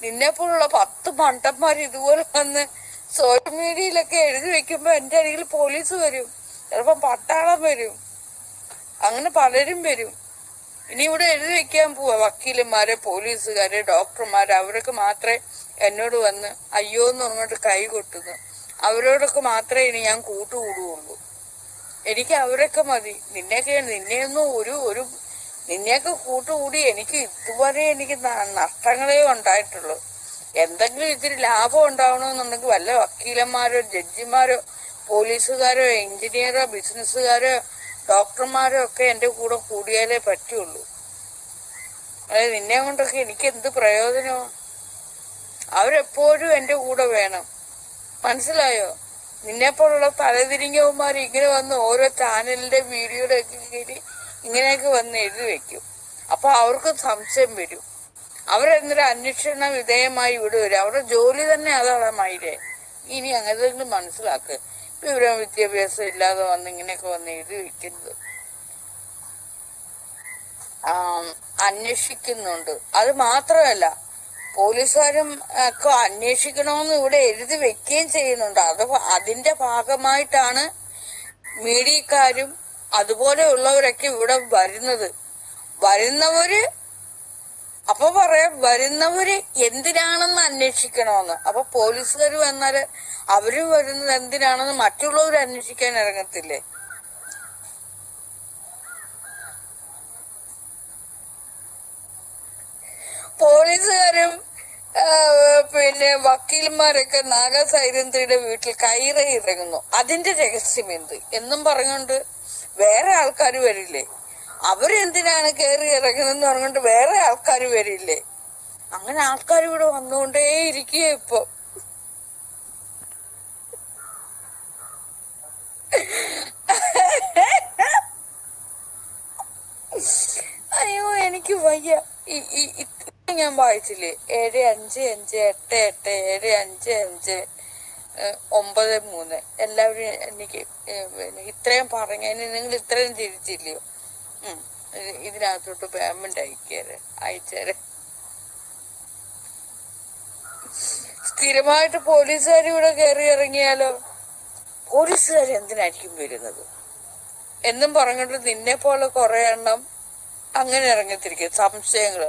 നിന്നെപ്പോലുള്ള 10 മണ്ടന്മാർ ഇതുപോലെ വന്ന് സോഷ്യൽ മീഡിയയിലൊക്കെ എഴുതി വെക്കുമ്പോ എന്റെ അരികിൽ പോലീസ് വരും, ചിലപ്പോ പട്ടാളം വരും, അങ്ങനെ പലരും വരും. ഇനി ഇവിടെ എഴുതി വെക്കാൻ പോവാ വക്കീലന്മാരെ, പോലീസുകാര്, ഡോക്ടർമാര്, അവരൊക്കെ മാത്രമേ എന്നോട് വന്ന് അയ്യോ എന്ന് പറഞ്ഞിട്ട് കൈ കൊട്ടുന്നു. അവരോടൊക്കെ മാത്രമേ ഇനി ഞാൻ കൂട്ടുകൂടുകയുള്ളൂ. എനിക്ക് അവരൊക്കെ മതി. നിന്നെയൊന്നും നിന്നെയൊക്കെ കൂട്ടുകൂടി എനിക്ക് ഇതുവരെ എനിക്ക് നഷ്ടങ്ങളേ ഉണ്ടായിട്ടുള്ളൂ. എന്തെങ്കിലും ഇത്തിരി ലാഭം ഉണ്ടാവണമെന്നുണ്ടെങ്കിൽ വല്ല വക്കീലന്മാരോ, ജഡ്ജിമാരോ, പോലീസുകാരോ, എഞ്ചിനീയറോ, ബിസിനസ്സുകാരോ, ഡോക്ടർമാരോ ഒക്കെ എന്റെ കൂടെ കൂടിയാലേ പറ്റുള്ളൂ. അതായത് നിന്നെ കൊണ്ടൊക്കെ എനിക്ക് എന്ത് പ്രയോജനമോ? അവരെപ്പോഴും എന്റെ കൂടെ വേണം, മനസ്സിലായോ? നിന്നെപ്പോലുള്ള തലതിരിഞ്ഞവന്മാർ ഇങ്ങനെ വന്ന് ഓരോ ചാനലിന്റെ വീഡിയോയുടെ ഒക്കെ കീഴിൽ ഇങ്ങനെയൊക്കെ വന്ന് എഴുതി വെക്കും. അപ്പൊ അവർക്ക് സംശയം വരും. അവരെന്തൊരു അന്വേഷണ വിധേയമായി ഇവിടെ വരും. അവരുടെ ജോലി തന്നെ അതാണ് മയിലേ. ഇനി അങ്ങനെ മനസ്സിലാക്കുക. വിവരം വിദ്യാഭ്യാസം ഇല്ലാതെ വന്ന് ഇങ്ങനെയൊക്കെ വന്ന് എഴുതി വെക്കുന്നത്. അന്വേഷിക്കുന്നുണ്ട്. അത് മാത്രമല്ല, പോലീസുകാരും ഒക്കെ അന്വേഷിക്കണമെന്ന് ഇവിടെ എഴുതി വെക്കുകയും ചെയ്യുന്നുണ്ട്. അതിന്റെ ഭാഗമായിട്ടാണ് മീഡിയക്കാരും അതുപോലെയുള്ളവരൊക്കെ ഇവിടെ വരുന്നവര് അപ്പൊ പറയാം വരുന്നവര് എന്തിനാണെന്ന് അന്വേഷിക്കണമെന്ന്. അപ്പൊ പോലീസുകാർ വന്നാല് അവര് വരുന്നത് എന്തിനാണെന്ന് മറ്റുള്ളവർ അന്വേഷിക്കാൻ ഇറങ്ങത്തില്ലേ? പോലീസുകാരും പിന്നെ വക്കീലന്മാരൊക്കെ നാഗസൈരന്തിയുടെ വീട്ടിൽ കയറി ഇറങ്ങുന്നു. അതിന്റെ രഹസ്യം എന്ത് എന്നും പറഞ്ഞുകൊണ്ട് വേറെ ആൾക്കാർ വരില്ലേ? അവരെന്തിനാണ് കയറി ഇറങ്ങുന്നതെന്ന് പറഞ്ഞുകൊണ്ട് വേറെ ആൾക്കാർ വരില്ലേ? അങ്ങനെ ആൾക്കാർ ഇവിടെ വന്നുകൊണ്ടേ ഇരിക്കുക. ഇപ്പൊ അയ്യോ എനിക്ക് വയ്യ. ഞാൻ വായിച്ചില്ലേ 7558875593 എല്ലാവരും എനിക്ക് ഇത്രയും പറഞ്ഞതിന് നിങ്ങൾ ഇത്രയും തിരിച്ചില്ലയോ? ഇതിനകത്തോട്ട് പേയ്മെന്റ് അയച്ചേരെ. സ്ഥിരമായിട്ട് പോലീസുകാർ ഇവിടെ കയറി ഇറങ്ങിയാലോ? പോലീസുകാർ എന്തിനായിരിക്കും വരുന്നത് എന്നും പറഞ്ഞിട്ട് നിന്നെ പോലെ കുറെ എണ്ണം അങ്ങനെ ഇറങ്ങത്തിരിക്കും. സംശയങ്ങൾ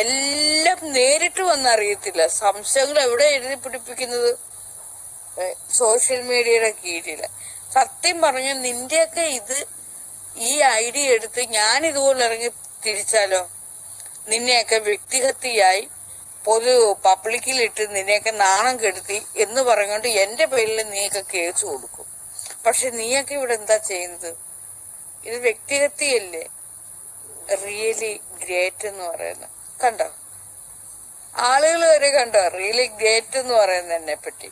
എല്ലാം നേരിട്ട് വന്നറിയത്തില്ല. സംശയങ്ങൾ എവിടെ എഴുതി പിടിപ്പിക്കുന്നത്? സോഷ്യൽ മീഡിയയുടെ കീഴില്. സത്യം പറഞ്ഞ നിന്റെയൊക്കെ ഈ ഐഡിയ എടുത്ത് ഞാൻ ഇതുപോലെ ഇറങ്ങി തിരിച്ചാലോ? നിന്നെയൊക്കെ വ്യക്തിഹത്യയായി പബ്ലിക്കിലിട്ട് നിന്നെയൊക്കെ നാണം കെടുത്തി എന്ന് പറഞ്ഞുകൊണ്ട് എന്റെ പേരിൽ നീയൊക്കെ കേസ് കൊടുക്കും. പക്ഷെ നീയൊക്കെ ഇവിടെ എന്താ ചെയ്യുന്നത്? ഇത് വ്യക്തിഹത്യയല്ലേ? റിയലി ഗ്രേറ്റ് എന്ന് പറയുന്നത് കണ്ടോ? ആളുകൾ വരെ കണ്ടോ റിയലി ഗ്രേറ്റ് എന്ന് പറയുന്നത് എന്നെ പറ്റി?